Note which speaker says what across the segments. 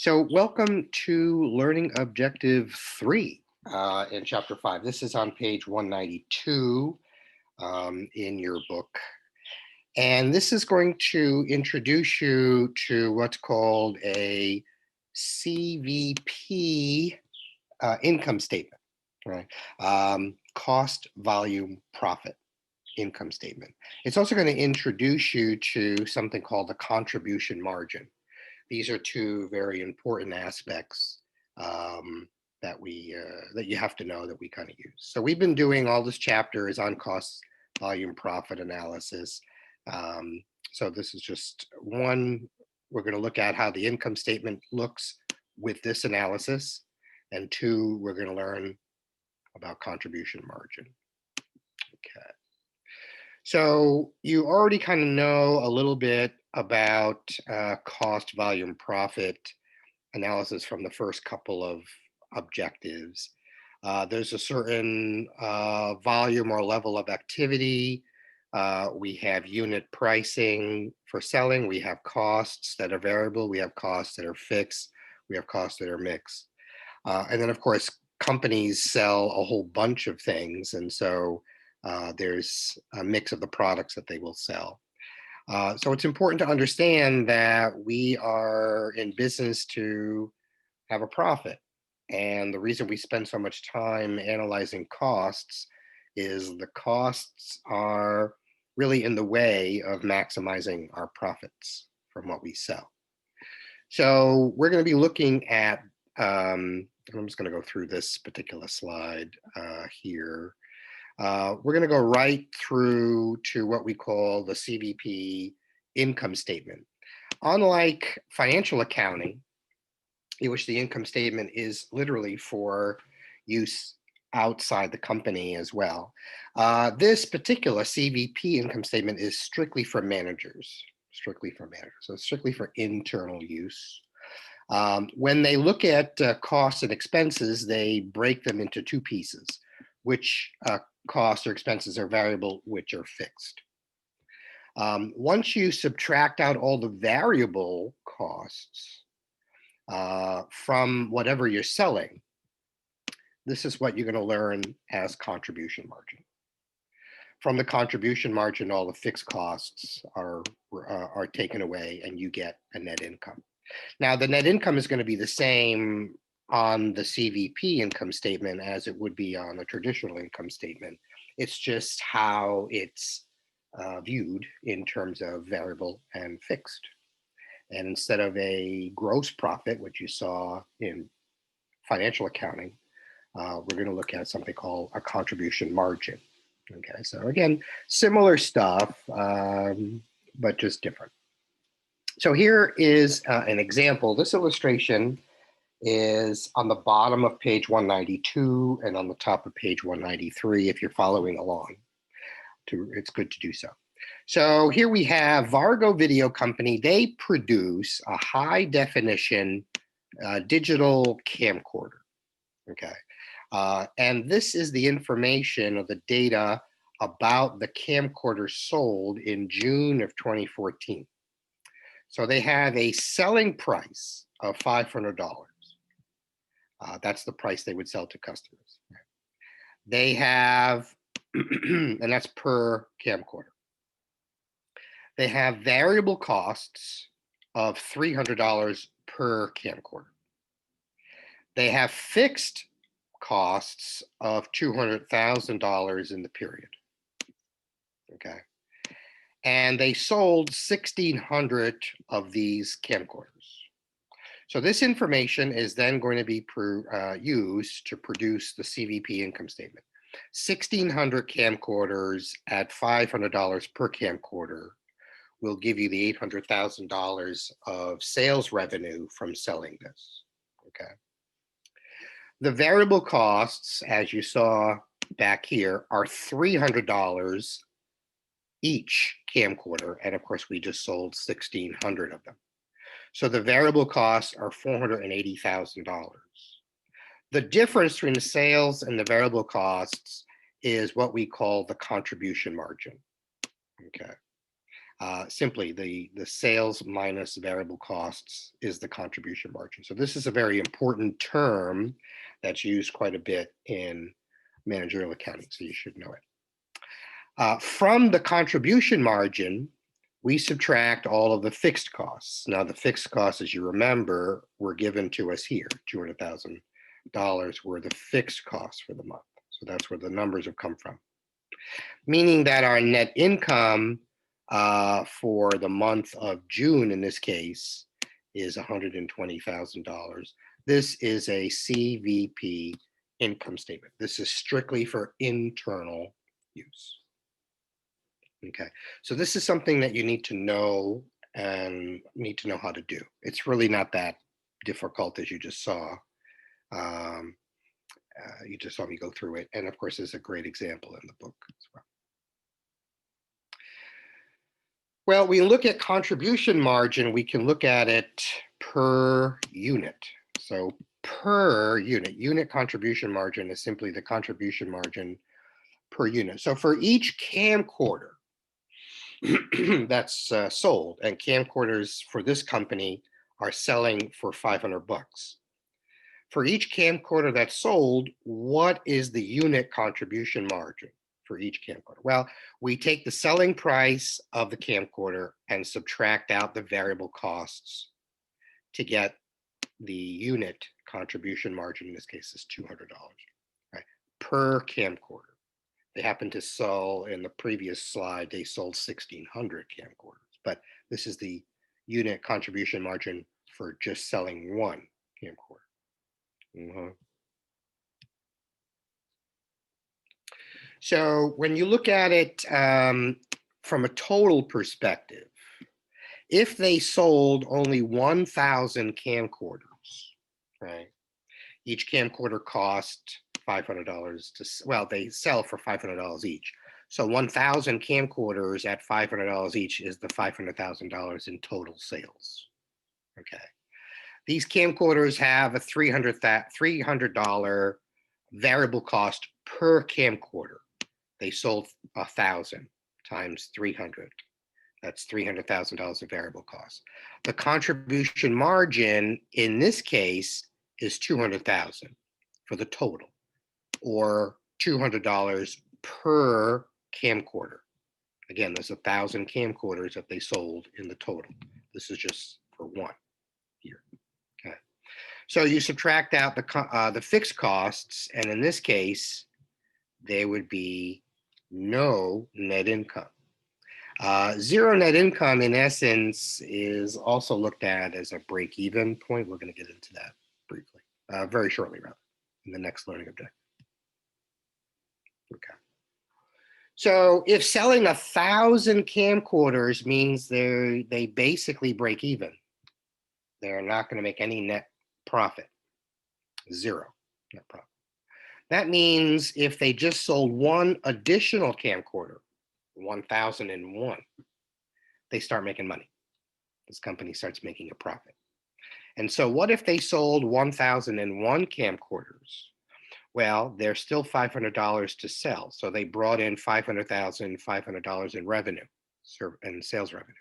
Speaker 1: So welcome to Learning Objective 3 in Chapter 5. This is on page 192 in your book. And this is going to introduce you to what's called a CVP income statement, right? Cost, volume, profit income statement. It's also going to introduce you to something called the contribution margin. These are two very important aspects that you have to know that we kind of use. So we've been doing all this chapter is on cost, volume, profit analysis. So this is just one. We're going to look at how the income statement looks with this analysis, and two, we're going to learn about contribution margin. Okay. So you already kind of know a little bit about cost, volume, profit analysis from the first couple of objectives. There's a certain volume or level of activity. We have unit pricing for selling. We have costs that are variable. We have costs that are fixed. We have costs that are mixed. And then, of course, companies sell a whole bunch of things. And so there's a mix of the products that they will sell. So it's important to understand that we are in business to have a profit. And the reason we spend so much time analyzing costs is the costs are really in the way of maximizing our profits from what we sell. So we're going to be looking at, I'm just going to go through this particular slide here. We're going to go right through to what we call the CVP income statement. Unlike financial accounting, in which the income statement is literally for use outside the company as well, this particular CVP income statement is strictly for managers, so it's strictly for internal use. When they look at costs and expenses, they break them into two pieces, which costs or expenses are variable, which are fixed. Once you subtract out all the variable costs from whatever you're selling, this is what you're going to learn as contribution margin. From the contribution margin, all the fixed costs are taken away and you get a net income. Now, the net income is going to be the same on the CVP income statement as it would be on a traditional income statement. It's just how it's viewed in terms of variable and fixed. And instead of a gross profit, which you saw in financial accounting, we're going to look at something called a contribution margin. Okay, so again, similar stuff, but just different. So here is an example. This illustration is on the bottom of page 192 and on the top of page 193 if you're following along. It's good to do so. So here we have Vargo Video Company. They produce a high definition digital camcorder. Okay. And this is the information or the data about the camcorder sold in June of 2014. So they have a selling price of $500. That's the price they would sell to customers. They have, and that's per camcorder. They have variable costs of $300 per camcorder. They have fixed costs of $200,000 in the period. Okay. And they sold 1,600 of these camcorders. So this information is then going to be used to produce the CVP income statement. 1,600 camcorders at $500 per camcorder will give you the $800,000 of sales revenue from selling this. Okay. The variable costs, as you saw back here, are $300 each camcorder. And of course, we just sold 1,600 of them. So the variable costs are $480,000. The difference between the sales and the variable costs is what we call the contribution margin. Okay. Simply, the sales minus variable costs is the contribution margin. So this is a very important term that's used quite a bit in managerial accounting, so you should know it. From the contribution margin, we subtract all of the fixed costs. Now, the fixed costs, as you remember, were given to us here, $200,000 were the fixed costs for the month. So that's where the numbers have come from. Meaning that our net income for the month of June, in this case, is $120,000. This is a CVP income statement. This is strictly for internal use. Okay, so this is something that you need to know and need to know how to do. It's really not that difficult, as you just saw. You just saw me go through it. And of course, there's a great example in the book as well. Well, we look at contribution margin, we can look at it per unit. So per unit contribution margin is simply the contribution margin per unit. So for each camcorder that's sold, and camcorders for this company are selling for 500 bucks. For each camcorder that's sold, what is the unit contribution margin for each camcorder? Well, we take the selling price of the camcorder and subtract out the variable costs to get the unit contribution margin. In this case, is $200, right, per camcorder. They happen to sell, in the previous slide, they sold 1,600 camcorders, but this is the unit contribution margin for just selling one camcorder. So when you look at it from a total perspective, if they sold only 1,000 camcorders, right? Each camcorder cost $500 to, well, they sell for $500 each. So 1,000 camcorders at $500 each is the $500,000 in total sales. Okay. These camcorders have a $300 variable cost per camcorder. They sold 1,000 times 300. That's $300,000 of variable cost. The contribution margin in this case is $200,000 for the total, or $200 per camcorder. Again, there's 1,000 camcorders that they sold in the total. This is just for one here. Okay, so you subtract out the fixed costs, and in this case, there would be no net income. Zero net income, in essence, is also looked at as a break-even point. We're going to get into that briefly, very shortly, rather, in the next learning objective. Okay. So if selling 1,000 camcorders means they basically break even, they're not going to make any net profit, zero net profit. That means if they just sold one additional camcorder, 1,001, they start making money. This company starts making a profit. And so what if they sold 1,001 camcorders? Well, there's still $500 to sell. So they brought in $500,500 in revenue and sales revenue.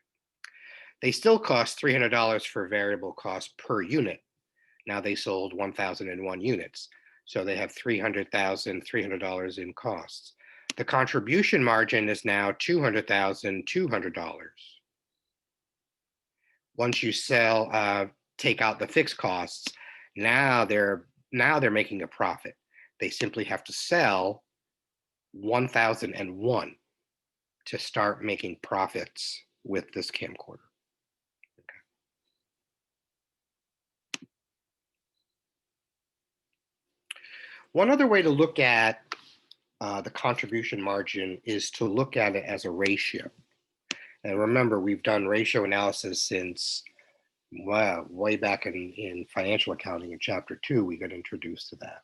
Speaker 1: They still cost $300 for variable cost per unit. Now they sold 1,001 units. So they have $300,300 in costs. The contribution margin is now $200,200. Once you sell, take out the fixed costs, now they're making a profit. They simply have to sell 1,001 to start making profits with this camcorder. Okay. One other way to look at the contribution margin is to look at it as a ratio. And remember, we've done ratio analysis since, wow, way back in financial accounting in chapter 2, we got introduced to that.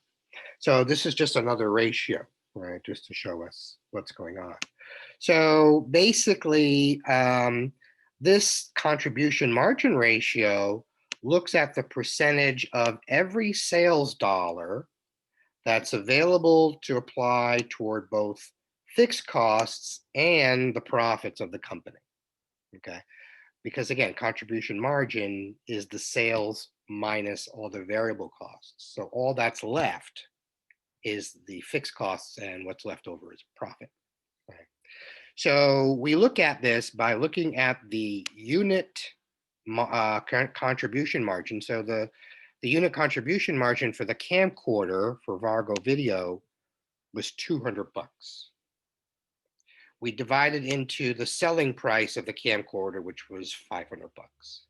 Speaker 1: So this is just another ratio, right, just to show us what's going on. So basically, this contribution margin ratio looks at the percentage of every sales dollar that's available to apply toward both fixed costs and the profits of the company. okay? Because again, contribution margin is the sales minus all the variable costs. So all that's left is the fixed costs, and what's left over is profit. Right? So we look at this by looking at the unit contribution margin. So the unit contribution margin for the camcorder for Vargo Video was 200 bucks. We divided into the selling price of the camcorder, which was 500 bucks.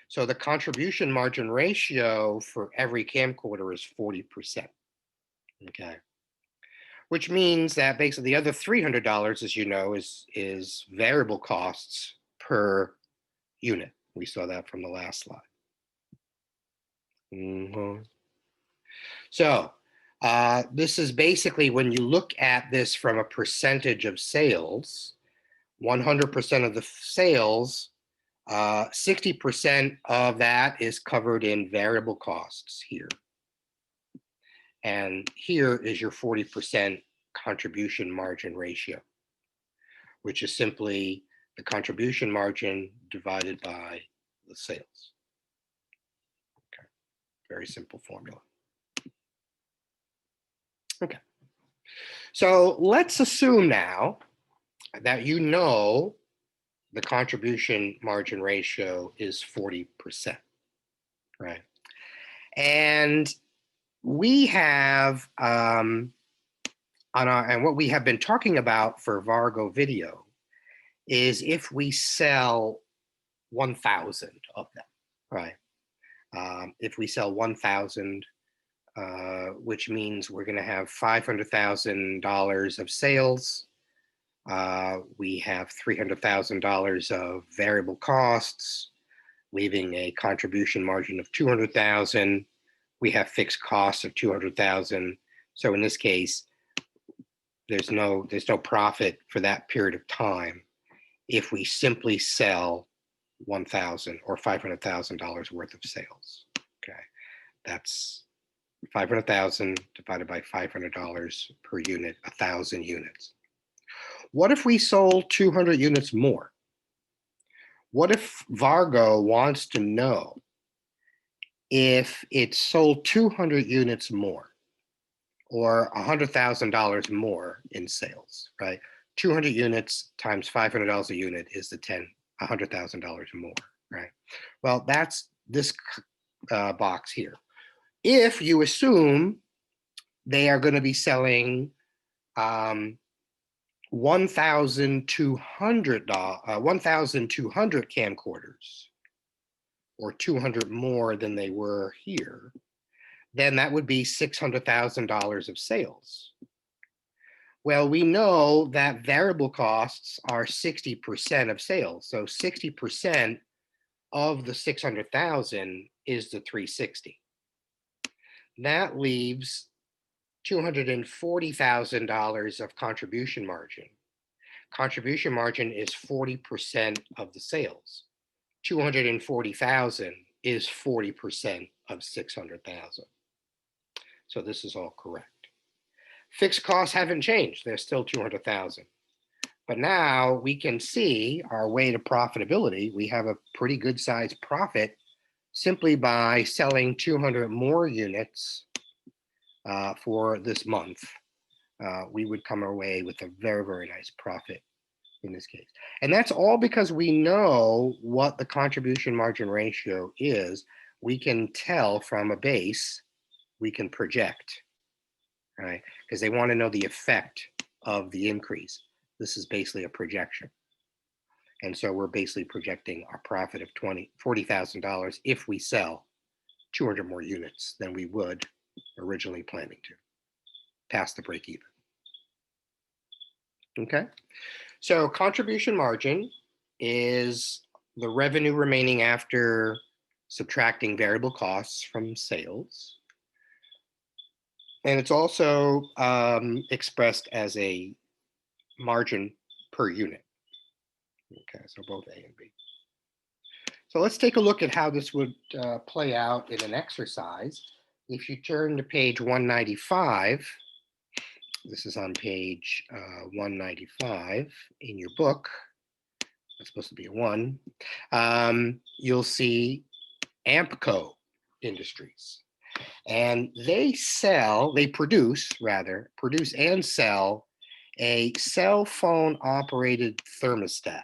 Speaker 1: So the contribution margin ratio for every camcorder is 40%. Okay. Which means that basically the other $300, as you know, is variable costs per unit. We saw that from the last slide. So this is basically when you look at this from a percentage of sales, 100% of the sales, 60% of that is covered in variable costs here. And here is your 40% contribution margin ratio, which is simply the contribution margin divided by the sales. Okay, very simple formula. Okay, so let's assume now that you know the contribution margin ratio is 40%, right? And we have and what we have been talking about for Vargo Video is if we sell 1,000 of them, right? If we sell 1,000, which means we're going to have $500,000 of sales. We have $300,000 of variable costs, leaving a contribution margin of 200,000. We have fixed costs of 200,000. So in this case, there's no profit for that period of time if we simply sell 1,000 or $500,000 worth of sales. Okay, that's 500,000 divided by $500 per unit, 1,000 units. What if we sold 200 units more? What if Vargo wants to know if it sold 200 units more or $100,000 more in sales, right? 200 units times $500 a unit is the $100,000 more, right? Well, that's this box here. If you assume they are going to be selling 1,200 camcorders, or 200 more than they were here, then that would be $600,000 of sales. Well, we know that variable costs are 60% of sales. So 60% of the 600,000 is the 360. That leaves $240,000 of contribution margin. Contribution margin is 40% of the sales. 240,000 is 40% of 600,000. So this is all correct. Fixed costs haven't changed. They're still 200,000. But now we can see our way to profitability. We have a pretty good sized profit simply by selling 200 more units for this month. We would come away with a very, very nice profit in this case. And that's all because we know what the contribution margin ratio is. We can tell from a base, we can project, right? Because they want to know the effect of the increase. This is basically a projection. And so we're basically projecting our profit of $40,000 if we sell 200 more units than we would originally planning to, past the break even. Okay, so contribution margin is the revenue remaining after subtracting variable costs from sales. And it's also expressed as a margin per unit. Okay, so both A and B. So let's take a look at how this would play out in an exercise. If you turn to page 195, this is on page 195 in your book. That's supposed to be a 1. You'll see Ampco Industries. And they produce and sell a cell phone operated thermostat.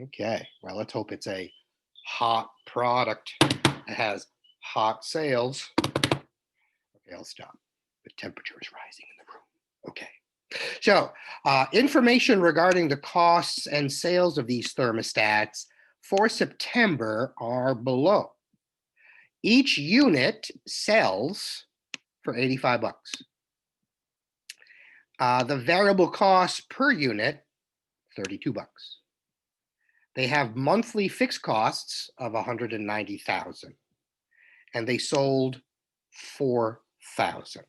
Speaker 1: Okay, well, let's hope it's a hot product that has hot sales. Okay, I'll stop. The temperature is rising in the room. Okay. So, information regarding the costs and sales of these thermostats for September are below. Each unit sells for 85 bucks. The variable cost per unit, 32 bucks. They have monthly fixed costs of 190,000, and they sold 4,000.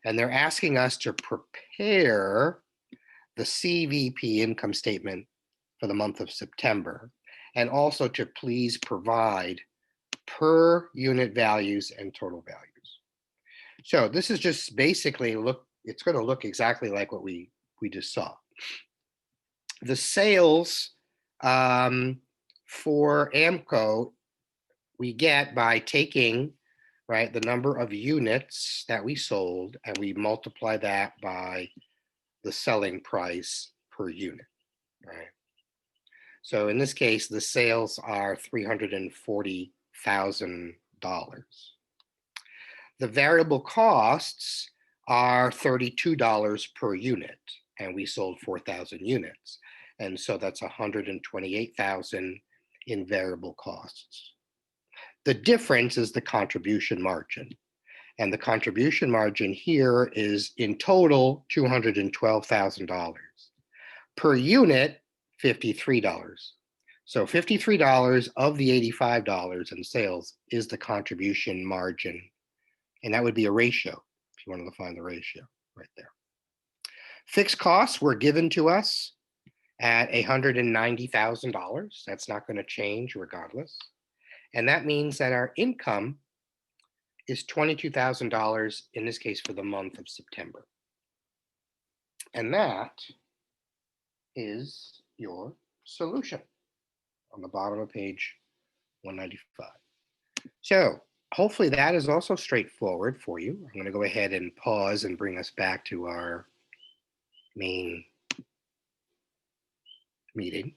Speaker 1: And they're asking us to prepare the CVP income statement for the month of September, and also to please provide per unit values and total values. So this is just basically it's going to look exactly like what we just saw. The sales for Ampco we get by taking the number of units that we sold, and we multiply that by the selling price per unit, right? So in this case, the sales are $340,000. The variable costs are $32 per unit, and we sold 4,000 units. And so that's 128,000 in variable costs. The difference is the contribution margin. And the contribution margin here is in total $212,000. Per unit, $53. So $53 of the $85 in sales is the contribution margin. And that would be a ratio, if you wanted to find the ratio right there. Fixed costs were given to us at $190,000. That's not going to change regardless. And that means that our income is $22,000, in this case for the month of September. And that is your solution on the bottom of page 195. So hopefully that is also straightforward for you. I'm going to go ahead and pause and bring us back to our main meeting.